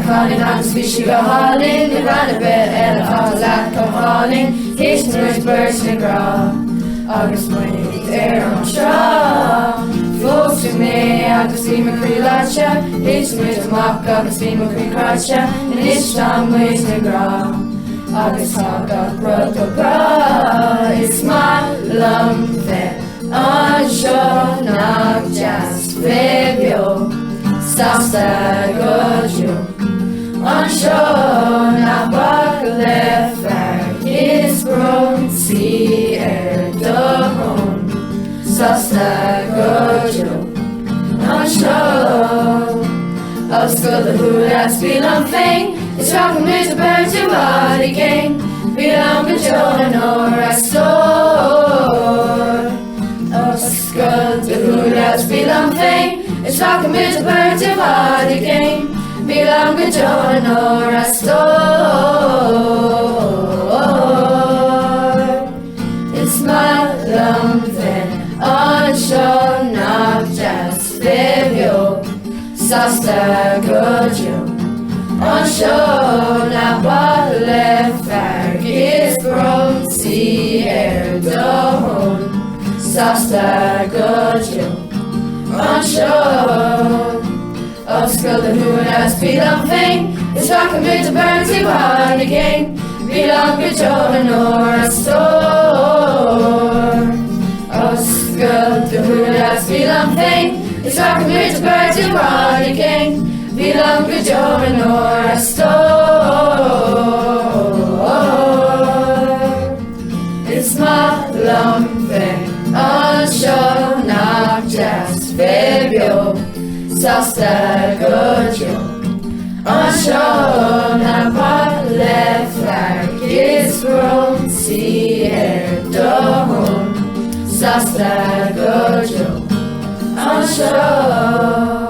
Conin agus bhí si go hálinn na bhena bit eile á leat go hálinn hís nuair beirt na grá agus muoine an seo fós tú mé agus bhí mar crí láite hís nuair amach agus bhí mar crí cráite in istá muid na grá agus tá gach rud go bra is má lom bheith an seo nach just bhébeo Stasta goju an seo nach bach le fear is brom si do hon Stasta goju an seo Oscar the húlas bílam féin is rockin' with the birds you are again bílam go John or a store Oscar the húlas bílam féin It's rockin' with the birds of heart again Bílam go John or a store It's my lumpen on show not just video Sasta goju on show not what left fag is from sea air down Sasta goju on show Oscar the húnas bílam féin is rockin' with the birds you are again bílam go John or a store Oscar the húnas bílam féin is rockin' with the birds you are again bílam go John or a store It's my lumpen on show not just Febio Sasta goju on show not what left flag is from sea air down Sasta goju on show